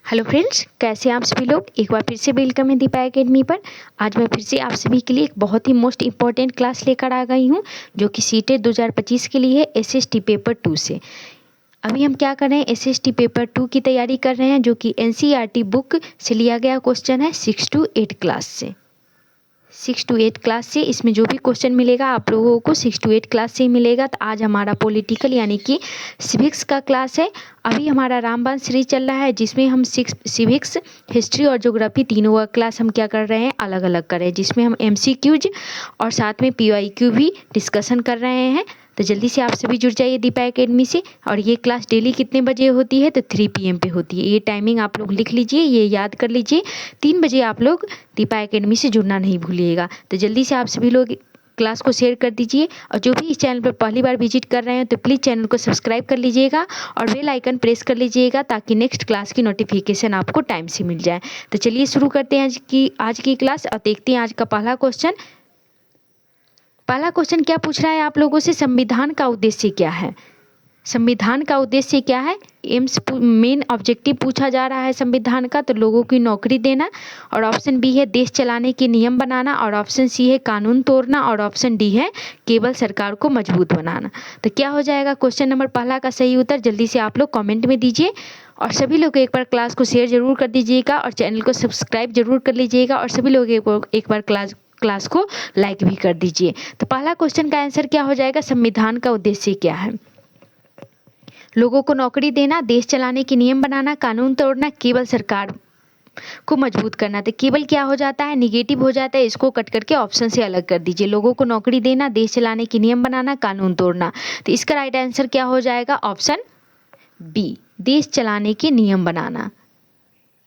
Hello friends, कैसे हैं आप सभी लोग। एक बार फिर से वेलकम है दीपा एकेडमी पर। आज मैं फिर से आप सभी के लिए एक बहुत ही मोस्ट इम्पॉर्टेंट क्लास लेकर आ गई हूं, जो कि सीटेट 2025 के लिए है, एसएसटी पेपर 2 से। अभी हम क्या कर रहे हैं, एसएसटी पेपर 2 की तैयारी कर रहे हैं, जो कि एनसीईआरटी बुक से लिया गया क्वेश्चन है 6 to 8 क्लास से। 6 to 8 क्लास से इसमें जो भी क्वेश्चन मिलेगा आप लोगों को 6 to 8 क्लास से ही मिलेगा। तो आज हमारा पॉलिटिकल यानी कि सिविक्स का क्लास है। अभी हमारा रामबाण सीरीज चल रहा है, जिसमें हम सिविक्स, हिस्ट्री और ज्योग्राफी तीनों का क्लास हम क्या कर रहे हैं, अलग अलग कर रहे हैं, जिसमें हम एमसीक्यूज और साथ में पीवाईक्यू भी डिस्कशन कर रहे हैं। तो जल्दी से आप सभी जुड़ जाइए दीपा एकेडमी से। और ये क्लास डेली कितने बजे होती है, तो 3 PM पे होती है। ये टाइमिंग आप लोग लिख लीजिए, ये याद कर लीजिए। 3 बजे आप लोग दीपा एकेडमी से जुड़ना नहीं भूलिएगा। तो जल्दी से आप सभी लोग क्लास को शेयर कर दीजिए। और जो भी इस चैनल पर पहली बार विजिट कर रहे हैं तो प्लीज़ चैनल को सब्सक्राइब कर लीजिएगा और बेल आइकन प्रेस कर लीजिएगा, ताकि नेक्स्ट क्लास की नोटिफिकेशन आपको टाइम से मिल जाए। तो चलिए शुरू करते हैं आज की क्लास और देखते हैं आज का पहला क्वेश्चन। पहला क्वेश्चन क्या पूछ रहा है आप लोगों से, संविधान का उद्देश्य क्या है। संविधान का उद्देश्य क्या है, एम्स मेन ऑब्जेक्टिव पूछा जा रहा है संविधान का। तो लोगों की नौकरी देना, और ऑप्शन बी है देश चलाने के नियम बनाना, और ऑप्शन सी है कानून तोड़ना, और ऑप्शन डी है केवल सरकार को मजबूत बनाना। तो क्या हो जाएगा क्वेश्चन नंबर पहला का सही उत्तर, जल्दी से आप लोग कमेंट में दीजिए। और सभी लोग एक बार क्लास को शेयर जरूर कर दीजिएगा और चैनल को सब्सक्राइब जरूर कर लीजिएगा, और सभी लोग एक बार क्लास को लाइक भी कर दीजिए। तो पहला क्वेश्चन का आंसर क्या हो जाएगा, संविधान का उद्देश्य क्या है। लोगों को नौकरी देना, देश चलाने के नियम बनाना, कानून तोड़ना, केवल सरकार को मजबूत करना। तो केवल क्या हो जाता है, निगेटिव हो जाता है, इसको कट करके ऑप्शन से अलग कर दीजिए। लोगों को नौकरी देना, देश चलाने के नियम बनाना, कानून तोड़ना। तो इसका राइट आंसर क्या हो जाएगा, ऑप्शन बी, देश चलाने के नियम बनाना।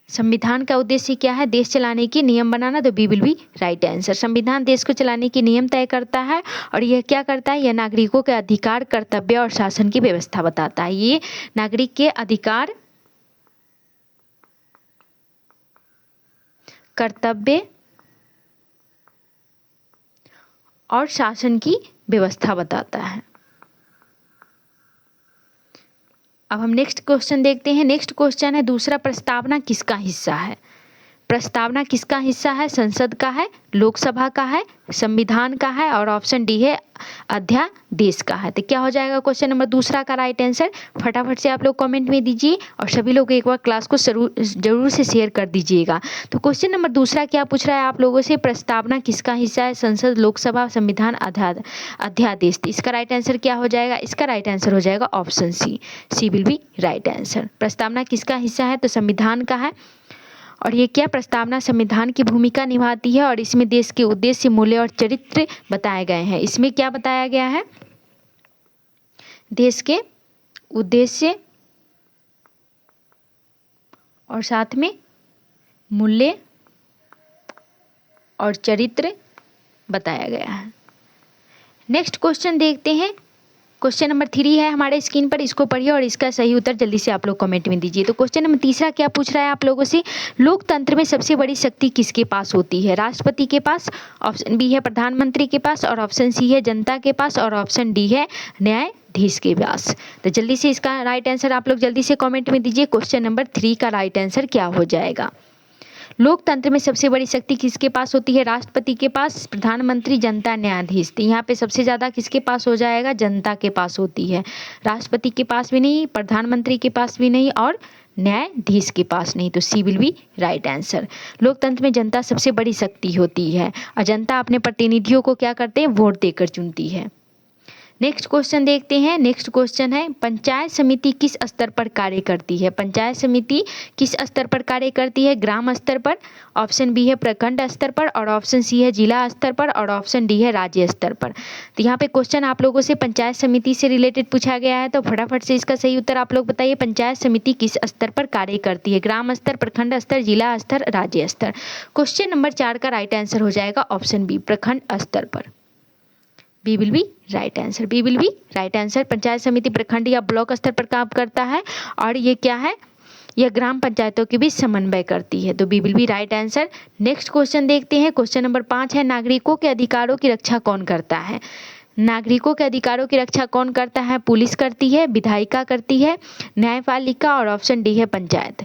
संविधान का उद्देश्य क्या है, देश चलाने के नियम बनाना। तो B will be right answer. संविधान देश को चलाने के नियम तय करता है, और यह क्या करता है, यह नागरिकों के अधिकार, कर्तव्य और शासन की व्यवस्था बताता है। ये नागरिक के अधिकार, कर्तव्य और शासन की व्यवस्था बताता है। अब हम नेक्स्ट क्वेश्चन देखते हैं। नेक्स्ट क्वेश्चन है दूसरा, प्रस्तावना किसका हिस्सा है। प्रस्तावना किसका हिस्सा है, संसद का है, लोकसभा का है, संविधान का है, और ऑप्शन डी है अध्यादेश का है। तो क्या हो जाएगा क्वेश्चन नंबर दूसरा का राइट आंसर, फटाफट से आप लोग कमेंट में दीजिए, और सभी लोग एक बार क्लास को जरूर से शेयर कर दीजिएगा। तो क्वेश्चन नंबर दूसरा क्या पूछ रहा है आप लोगों से, प्रस्तावना किसका हिस्सा है, संसद, लोकसभा, संविधान, अध्यादेश। तो इसका राइट आंसर क्या हो जाएगा, इसका राइट आंसर हो जाएगा option C will be right answer. प्रस्तावना किसका हिस्सा है, तो संविधान का है। और ये क्या, प्रस्तावना संविधान की भूमिका निभाती है, और इसमें देश के उद्देश्य, मूल्य और चरित्र बताए गए हैं। इसमें क्या बताया गया है, देश के उद्देश्य और साथ में मूल्य और चरित्र बताया गया है। नेक्स्ट क्वेश्चन देखते हैं। क्वेश्चन नंबर 3 है हमारे स्क्रीन पर, इसको पढ़िए और इसका सही उत्तर जल्दी से आप लोग कमेंट में दीजिए। तो क्वेश्चन नंबर तीसरा क्या पूछ रहा है आप लोगों से, लोकतंत्र में सबसे बड़ी शक्ति किसके पास होती है, राष्ट्रपति के पास, ऑप्शन बी है प्रधानमंत्री के पास, और ऑप्शन सी है जनता के पास, और ऑप्शन डी है न्यायाधीश के पास। तो जल्दी से इसका राइट आंसर आप लोग जल्दी से कॉमेंट में दीजिए। क्वेश्चन नंबर 3 का राइट आंसर क्या हो जाएगा, लोकतंत्र में सबसे बड़ी शक्ति किसके पास होती है, राष्ट्रपति के पास, प्रधानमंत्री, जनता, न्यायाधीश। तो यहाँ पे सबसे ज़्यादा किसके पास हो जाएगा, जनता के पास होती है। राष्ट्रपति के पास भी नहीं, प्रधानमंत्री के पास भी नहीं, और न्यायाधीश के पास नहीं। तो सी विल बी राइट आंसर। लोकतंत्र में जनता सबसे बड़ी शक्ति होती है, और जनता अपने प्रतिनिधियों को क्या करते हैं, वोट देकर चुनती है। नेक्स्ट क्वेश्चन देखते हैं। नेक्स्ट क्वेश्चन है, पंचायत समिति किस स्तर पर कार्य करती है। पंचायत समिति किस स्तर पर कार्य करती है, ग्राम स्तर पर, ऑप्शन बी है प्रखंड स्तर पर, और ऑप्शन सी है जिला स्तर पर, और ऑप्शन डी है राज्य स्तर पर। तो यहाँ पे क्वेश्चन आप लोगों से पंचायत समिति से रिलेटेड पूछा गया है। तो फटाफट से इसका सही उत्तर आप लोग बताइए, पंचायत समिति किस स्तर पर कार्य करती है, ग्राम स्तर, प्रखंड स्तर, जिला स्तर, राज्य स्तर। क्वेश्चन नंबर 4 का राइट आंसर हो जाएगा ऑप्शन बी, प्रखंड स्तर पर। B will be right answer, B will be right answer. Panchayat समिति प्रखंड या ब्लॉक स्तर पर काम करता है, और ये क्या है, यह ग्राम पंचायतों के बीच समन्वय करती है। तो B will be right answer. Next question देखते हैं। क्वेश्चन नंबर 5 है, नागरिकों के अधिकारों की रक्षा कौन करता है। नागरिकों के अधिकारों की रक्षा कौन करता है, पुलिस करती है, विधायिका करती है, न्यायपालिका, और ऑप्शन डी है पंचायत।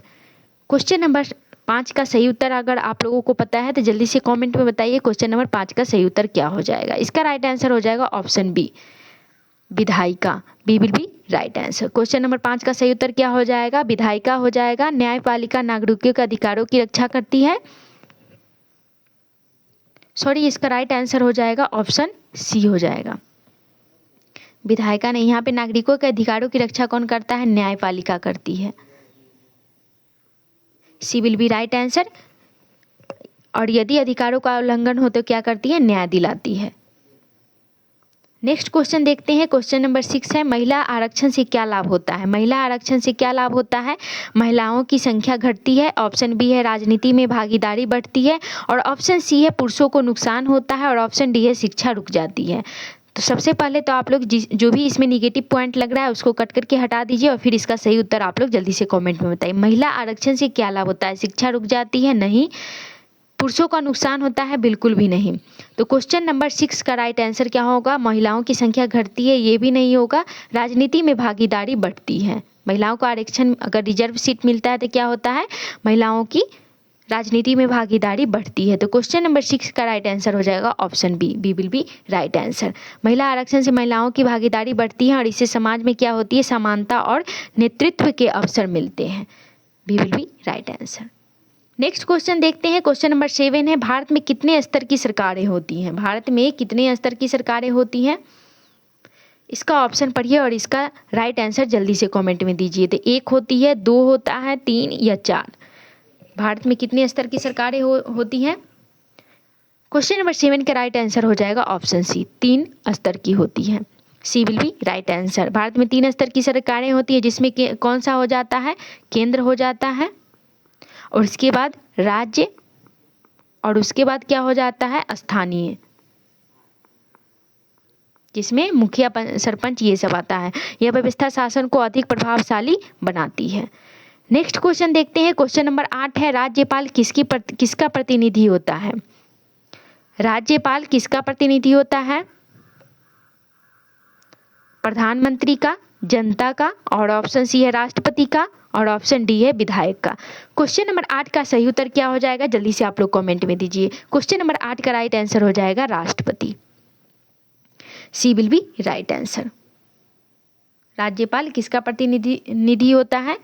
क्वेश्चन नंबर 5 का सही उत्तर अगर आप लोगों को पता है तो जल्दी से कमेंट में बताइए क्वेश्चन नंबर 5 का सही उत्तर क्या हो जाएगा। इसका राइट आंसर हो जाएगा ऑप्शन बी, विधायिका। B will be right answer. Question number 5 का सही उत्तर क्या हो जाएगा? विधायिका हो जाएगा। न्यायपालिका नागरिकों के अधिकारों की रक्षा करती है। सॉरी, इसका राइट आंसर हो जाएगा ऑप्शन सी हो जाएगा, विधायिका नहीं। यहाँ पे नागरिकों के अधिकारों की रक्षा कौन करता है? न्यायपालिका करती है। C will be right answer. और यदि अधिकारों का उल्लंघन हो तो क्या करती है? न्याय दिलाती है। नेक्स्ट क्वेश्चन देखते हैं। क्वेश्चन नंबर 6 है, महिला आरक्षण से क्या लाभ होता है? महिला आरक्षण से क्या लाभ होता है? महिलाओं की संख्या घटती है। ऑप्शन बी है राजनीति में भागीदारी बढ़ती है। और ऑप्शन सी है पुरुषों को नुकसान होता है। और ऑप्शन डी है शिक्षा रुक जाती है। तो सबसे पहले तो आप लोग जो भी इसमें निगेटिव पॉइंट लग रहा है उसको कट करके हटा दीजिए और फिर इसका सही उत्तर आप लोग जल्दी से कमेंट में बताइए। महिला आरक्षण से क्या लाभ होता है? शिक्षा रुक जाती है? नहीं। पुरुषों का नुकसान होता है? बिल्कुल भी नहीं। तो क्वेश्चन नंबर 6 का राइट आंसर क्या होगा? महिलाओं की संख्या घटती है, ये भी नहीं होगा। राजनीति में भागीदारी बढ़ती है। महिलाओं को आरक्षण अगर रिजर्व सीट मिलता है तो क्या होता है? महिलाओं की राजनीति में भागीदारी बढ़ती है। तो क्वेश्चन नंबर 6 का राइट आंसर हो जाएगा option B, B will be right answer. महिला आरक्षण से महिलाओं की भागीदारी बढ़ती है और इससे समाज में क्या होती है? समानता और नेतृत्व के अवसर मिलते हैं। B will be right answer. Next question देखते हैं। क्वेश्चन नंबर 7 है, भारत में कितने स्तर की सरकारें होती हैं? भारत में कितने स्तर की सरकारें होती हैं? इसका ऑप्शन पढ़िए और इसका राइट आंसर जल्दी से कमेंट में दीजिए। तो 1 होती है, 2 होता है, 3 या 4? भारत में कितने स्तर की सरकारें होती हैं? क्वेश्चन नंबर 7 का राइट आंसर हो जाएगा ऑप्शन सी, 3 स्तर की होती हैं। C will be right answer. Bharat में 3 स्तर की सरकारें होती है जिसमें कौन सा हो जाता है? केंद्र हो जाता है, और उसके बाद राज्य, और उसके बाद क्या हो जाता है? स्थानीय, जिसमें मुखिया सरपंच ये सब आता है। यह व्यवस्था शासन को अधिक प्रभावशाली बनाती है। नेक्स्ट क्वेश्चन देखते हैं। क्वेश्चन नंबर 8 है, राज्यपाल किसका प्रतिनिधि होता है? राज्यपाल किसका प्रतिनिधि होता है? प्रधानमंत्री का, जनता का, और ऑप्शन सी है राष्ट्रपति का, और ऑप्शन डी है विधायक का। क्वेश्चन नंबर 8 का सही उत्तर क्या हो जाएगा? जल्दी से आप लोग कमेंट में दीजिए। क्वेश्चन नंबर 8 का राइट आंसर हो जाएगा राष्ट्रपति। सी विल बी राइट आंसर। राज्यपाल किसका प्रतिनिधि होता है?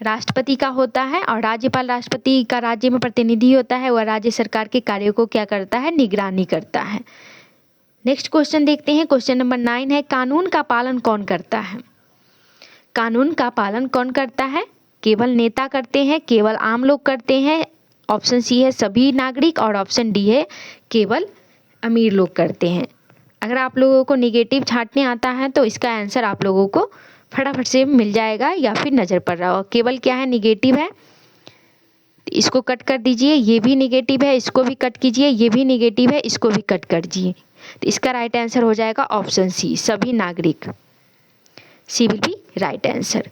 राष्ट्रपति का होता है। और राज्यपाल राष्ट्रपति का राज्य में प्रतिनिधि होता है। वह राज्य सरकार के कार्यों को क्या करता है? निगरानी करता है। नेक्स्ट क्वेश्चन देखते हैं। क्वेश्चन नंबर 9 है, कानून का पालन कौन करता है? कानून का पालन कौन करता है? केवल नेता करते हैं, केवल आम लोग करते हैं? ऑप्शन सी है सभी नागरिक, और ऑप्शन डी है केवल अमीर लोग करते हैं। अगर आप लोगों को निगेटिव छांटने आता है तो इसका आंसर आप लोगों को फटाफट से मिल जाएगा या फिर नज़र पड़ रहा हो। केवल क्या है? निगेटिव है, इसको कट कर दीजिए। ये भी निगेटिव है, इसको भी कट कीजिए। ये भी निगेटिव है, इसको भी कट कर दीजिए। तो इसका राइट आंसर हो जाएगा ऑप्शन सी, सभी नागरिक। सी विल बी राइट आंसर।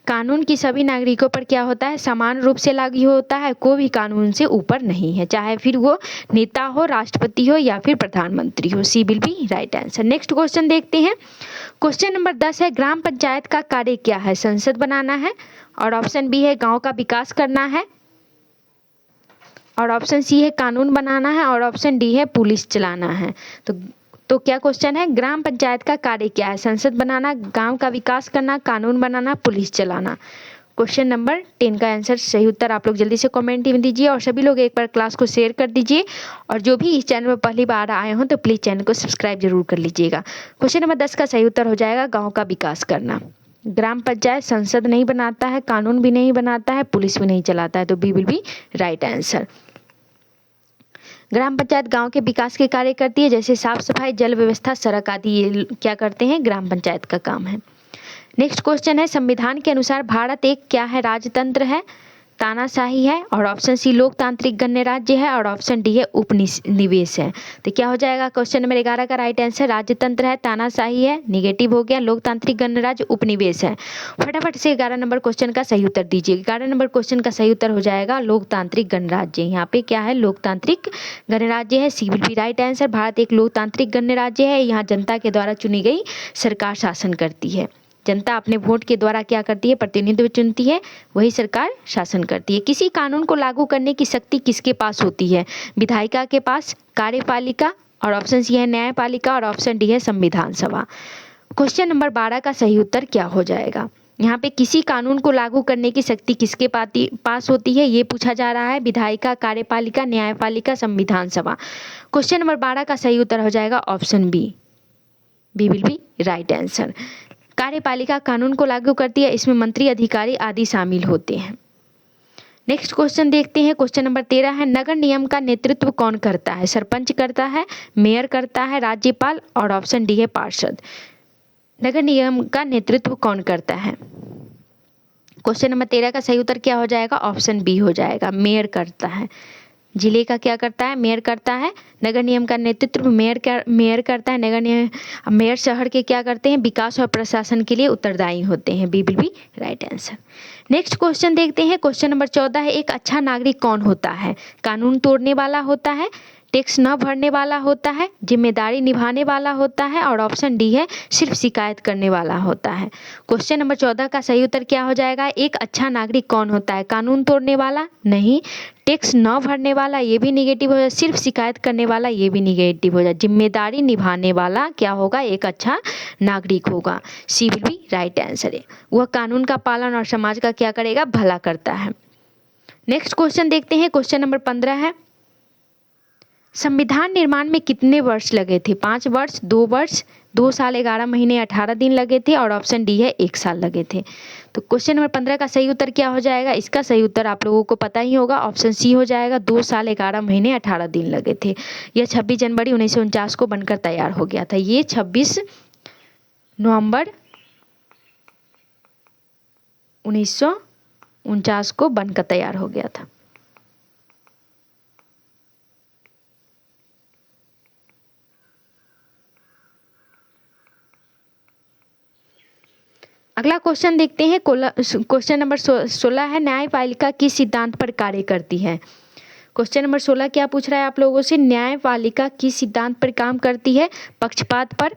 कानून की सभी नागरिकों पर क्या होता है? समान रूप से लागू होता है। कोई भी कानून से ऊपर नहीं है, चाहे फिर वो नेता हो, राष्ट्रपति हो या फिर प्रधानमंत्री हो। C will be right answer. Next question देखते हैं। क्वेश्चन नंबर 10 है, ग्राम पंचायत का कार्य क्या है? संसद बनाना है, और ऑप्शन बी है गांव का विकास करना है, और ऑप्शन सी है कानून बनाना है, और ऑप्शन डी है पुलिस चलाना है। तो क्या क्वेश्चन है? ग्राम पंचायत का कार्य क्या है? संसद बनाना, गांव का विकास करना, कानून बनाना, पुलिस चलाना। क्वेश्चन नंबर 10 का आंसर सही उत्तर आप लोग जल्दी से कमेंट में दीजिए, और सभी लोग एक बार क्लास को शेयर कर दीजिए। और जो भी इस चैनल पर पहली बार आए हों तो प्लीज़ चैनल को सब्सक्राइब जरूर कर लीजिएगा। क्वेश्चन नंबर 10 का सही उत्तर हो जाएगा गाँव का विकास करना। ग्राम पंचायत संसद नहीं बनाता है, कानून भी नहीं बनाता है, पुलिस भी नहीं चलाता है। तो B will be right answer. ग्राम पंचायत गांव के विकास के कार्य करती है, जैसे साफ सफाई, जल व्यवस्था, सड़क आदि। ये क्या करते हैं? ग्राम पंचायत का काम है। नेक्स्ट क्वेश्चन है, संविधान के अनुसार भारत एक क्या है? राजतंत्र है, तानाशाही है, और ऑप्शन सी लोकतांत्रिक गणराज्य है, और ऑप्शन डी है उपनिवेश है। तो क्या हो जाएगा? क्वेश्चन नंबर 11 का राइट आंसर राजतंत्र है, तानाशाही है, निगेटिव हो गया, लोकतांत्रिक गणराज्य, उपनिवेश है। फटाफट से 11 नंबर क्वेश्चन का सही उत्तर दीजिए। 11 नंबर क्वेश्चन का सही उत्तर हो जाएगा लोकतांत्रिक गणराज्य। यहाँ पे क्या है? लोकतांत्रिक गणराज्य है। C will be right answer. Bharat एक लोकतांत्रिक गणराज्य है, यहाँ जनता के द्वारा चुनी गई सरकार शासन करती है। जनता अपने वोट के द्वारा क्या करती है, प्रतिनिधित्व चुनती है, वही सरकार शासन करती है। किसी कानून को लागू करने की शक्ति किसके पास होती है, विधायिका के पास, कार्यपालिका, और ऑप्शन सी है न्यायपालिका, और ऑप्शन डी है संविधान सभा। क्वेश्चन नंबर 12 का सही उत्तर क्या हो जाएगा? यहाँ पे किसी कानून को लागू करने की शक्ति किसके पास होती है, ये पूछा जा रहा है। विधायिका, कार्यपालिका, न्यायपालिका, संविधान सभा। क्वेश्चन नंबर 12 का सही उत्तर हो जाएगा option B will be right answer. कार्यपालिका कानून को लागू करती है, इसमें मंत्री, अधिकारी आदि शामिल होते हैं। नेक्स्ट क्वेश्चन देखते हैं। क्वेश्चन नंबर 13 है, नगर निगम का नेतृत्व कौन करता है, सरपंच करता है, मेयर करता है, राज्यपाल, और ऑप्शन डी है पार्षद। नगर निगम का नेतृत्व कौन करता है? क्वेश्चन नंबर 13 का सही उत्तर क्या हो जाएगा? ऑप्शन बी हो जाएगा, मेयर करता है। जिले का क्या करता है? मेयर करता है। नगर निगम का नेतृत्व मेयर करता है। मेयर शहर के क्या करते हैं? विकास और प्रशासन के लिए उत्तरदायी होते हैं। B will be right answer. Next question देखते हैं। क्वेश्चन नंबर 14 है, एक अच्छा नागरिक कौन होता है? कानून तोड़ने वाला होता है, टैक्स न भरने वाला होता है, जिम्मेदारी निभाने वाला होता है, और ऑप्शन डी है सिर्फ शिकायत करने वाला होता है। क्वेश्चन नंबर 14 का सही उत्तर क्या हो जाएगा? एक अच्छा नागरिक कौन होता है? कानून तोड़ने वाला नहीं, टैक्स न भरने वाला ये भी निगेटिव हो जाए, सिर्फ शिकायत करने वाला ये भी निगेटिव हो जाए, जिम्मेदारी निभाने वाला क्या होगा? एक अच्छा नागरिक होगा। सी विल बी राइट आंसर है। वह कानून का पालन और समाज का क्या करेगा? भला करता है। नेक्स्ट क्वेश्चन देखते हैं। क्वेश्चन नंबर 15 है, संविधान निर्माण में कितने वर्ष लगे थे? 5 वर्ष, 2 वर्ष, 2 साल 11 महीने 18 दिन लगे थे, और ऑप्शन डी है 1 साल लगे थे। तो क्वेश्चन नंबर 15 का सही उत्तर क्या हो जाएगा? इसका सही उत्तर आप लोगों को पता ही होगा, ऑप्शन सी हो जाएगा, 2 साल 11 महीने 18 दिन लगे थे। यह 26 जनवरी 1949 को बनकर तैयार हो गया था। ये 26 नवंबर 1949 को बनकर तैयार हो गया था। अगला क्वेश्चन देखते हैं। क्वेश्चन नंबर 16 है, न्यायपालिका किस सिद्धांत पर कार्य करती है? क्वेश्चन नंबर 16 क्या पूछ रहा है आप लोगों से? न्यायपालिका किस सिद्धांत पर काम करती है? पक्षपात पर,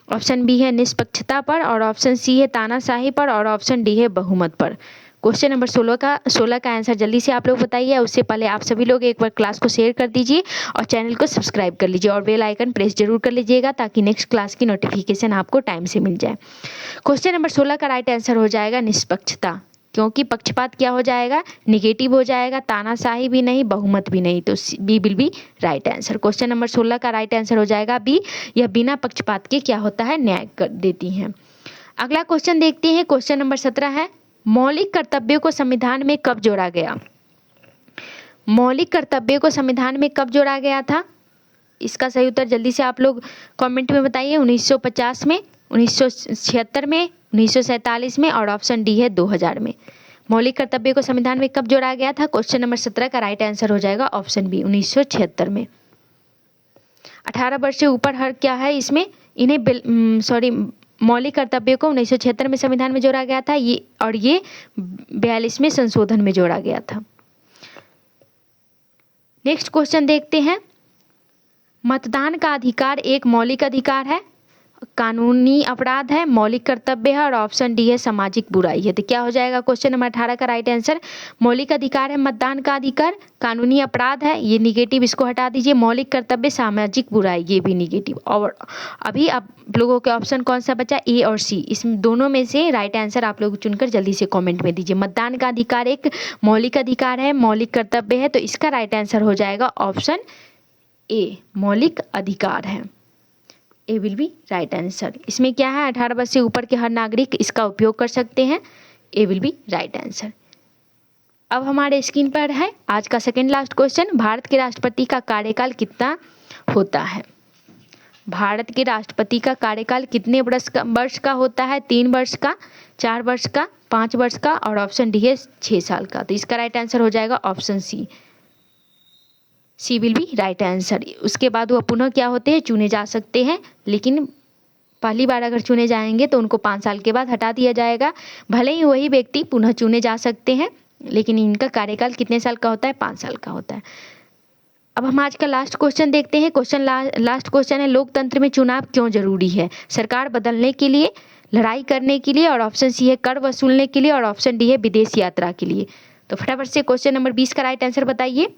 ऑप्शन बी है निष्पक्षता पर, और ऑप्शन सी है तानाशाही पर, और ऑप्शन डी है बहुमत पर। क्वेश्चन नंबर 16 का आंसर जल्दी से आप लोग बताइए। उससे पहले आप सभी लोग एक बार क्लास को शेयर कर दीजिए और चैनल को सब्सक्राइब कर लीजिए और बेल आइकन प्रेस जरूर कर लीजिएगा ताकि नेक्स्ट क्लास की नोटिफिकेशन आपको टाइम से मिल जाए। क्वेश्चन नंबर 16 का राइट आंसर हो जाएगा निष्पक्षता, क्योंकि पक्षपात क्या हो जाएगा? निगेटिव हो जाएगा, तानाशाही भी नहीं, बहुमत भी नहीं, तो B will be right answer. Question number 16 का राइट आंसर हो जाएगा बी। यह बिना पक्षपात के क्या होता है? न्याय कर देती हैं। अगला क्वेश्चन देखते हैं। क्वेश्चन नंबर 17 है, मौलिक कर्तव्यों को संविधान में कब जोड़ा गया? मौलिक कर्तव्यों को संविधान में कब जोड़ा गया था? इसका सही उत्तर जल्दी से आप लोग कमेंट में बताइए। 1950 में, 1976 में, 1947 में, और ऑप्शन डी है 2000 में। मौलिक कर्तव्यों को संविधान में कब जोड़ा गया था? क्वेश्चन नंबर 17 का राइट आंसर हो जाएगा ऑप्शन बी 1976 में। 18 वर्ष से ऊपर हर क्या है इसमें? मौलिक कर्तव्यों को 1976 में संविधान में जोड़ा गया था, ये 42वें संशोधन में जोड़ा गया था। नेक्स्ट क्वेश्चन देखते हैं। मतदान का अधिकार एक मौलिक अधिकार है, कानूनी अपराध है, मौलिक कर्तव्य है, और ऑप्शन डी है सामाजिक बुराई है। तो क्या हो जाएगा क्वेश्चन नंबर 18 का राइट आंसर? मौलिक अधिकार है मतदान का अधिकार, कानूनी अपराध है, ये निगेटिव, इसको हटा दीजिए, मौलिक कर्तव्य, सामाजिक बुराई, ये भी निगेटिव। और अभी आप लोगों के ऑप्शन कौन सा बचा? ए और सी। इसमें दोनों में से राइट आंसर आप लोग चुनकर जल्दी से कॉमेंट में दीजिए। मतदान का अधिकार एक मौलिक अधिकार है, मौलिक कर्तव्य है, तो इसका राइट आंसर हो जाएगा ऑप्शन ए, मौलिक अधिकार है। ए विल बी राइट आंसर। इसमें क्या है? 18 वर्ष से ऊपर के हर नागरिक इसका उपयोग कर सकते हैं। ए विल बी राइट आंसर। अब हमारे स्क्रीन पर है आज का सेकेंड लास्ट क्वेश्चन। भारत के राष्ट्रपति का कार्यकाल कितना होता है? भारत के राष्ट्रपति का कार्यकाल कितने वर्ष का होता है? 3 वर्ष का, 4 वर्ष का, 5 वर्ष का, और ऑप्शन डी है 6 साल का। तो इसका राइट आंसर हो जाएगा option C, C will be right answer. उसके बाद वह पुनः क्या होते हैं? चुने जा सकते हैं, लेकिन पहली बार अगर चुने जाएंगे तो उनको 5 साल के बाद हटा दिया जाएगा। भले ही वही व्यक्ति पुनः चुने जा सकते हैं, लेकिन इनका कार्यकाल कितने साल का होता है? 5 साल का होता है। अब हम आज का लास्ट क्वेश्चन देखते हैं। लास्ट क्वेश्चन है, लोकतंत्र में चुनाव क्यों जरूरी है? सरकार बदलने के लिए, लड़ाई करने के लिए, और ऑप्शन सी है कर वसूलने के लिए, और ऑप्शन डी है विदेश यात्रा के लिए। तो फटाफट से क्वेश्चन नंबर 20 का राइट आंसर बताइए।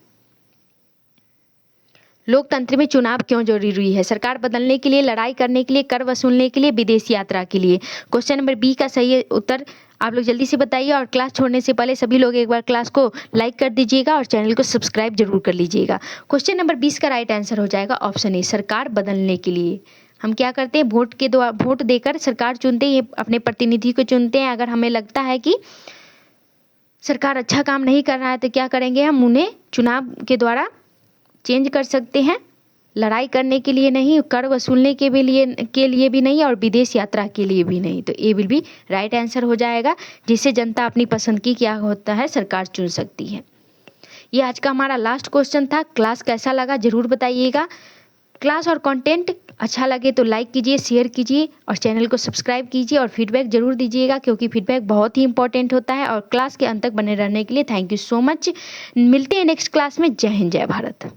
लोकतंत्र में चुनाव क्यों जरूरी है? सरकार बदलने के लिए, लड़ाई करने के लिए, कर वसूलने के लिए, विदेश यात्रा के लिए। क्वेश्चन नंबर बी का सही उत्तर आप लोग जल्दी से बताइए, और क्लास छोड़ने से पहले सभी लोग एक बार क्लास को लाइक कर दीजिएगा और चैनल को सब्सक्राइब जरूर कर लीजिएगा। क्वेश्चन नंबर 20 का राइट आंसर हो जाएगा ऑप्शन ए, सरकार बदलने के लिए। हम क्या करते हैं, वोट देकर सरकार चुनते हैं, अपने प्रतिनिधि को चुनते हैं। अगर हमें लगता है कि सरकार अच्छा काम नहीं कर रहा है तो क्या करेंगे, हम उन्हें चुनाव के द्वारा चेंज कर सकते हैं। लड़ाई करने के लिए नहीं, कर वसूलने के लिए भी नहीं, और विदेश यात्रा के लिए भी नहीं। तो ए विल बी राइट आंसर हो जाएगा, जिससे जनता अपनी पसंद की क्या होता है, सरकार चुन सकती है। ये आज का हमारा लास्ट क्वेश्चन था। क्लास कैसा लगा जरूर बताइएगा। क्लास और कंटेंट अच्छा लगे तो लाइक कीजिए, शेयर कीजिए और चैनल को सब्सक्राइब कीजिए, और फीडबैक जरूर दीजिएगा, क्योंकि फीडबैक बहुत ही इंपॉर्टेंट होता है। और क्लास के अंत तक बने रहने के लिए थैंक यू सो मच। मिलते हैं नेक्स्ट क्लास में। जय हिंद, जय भारत।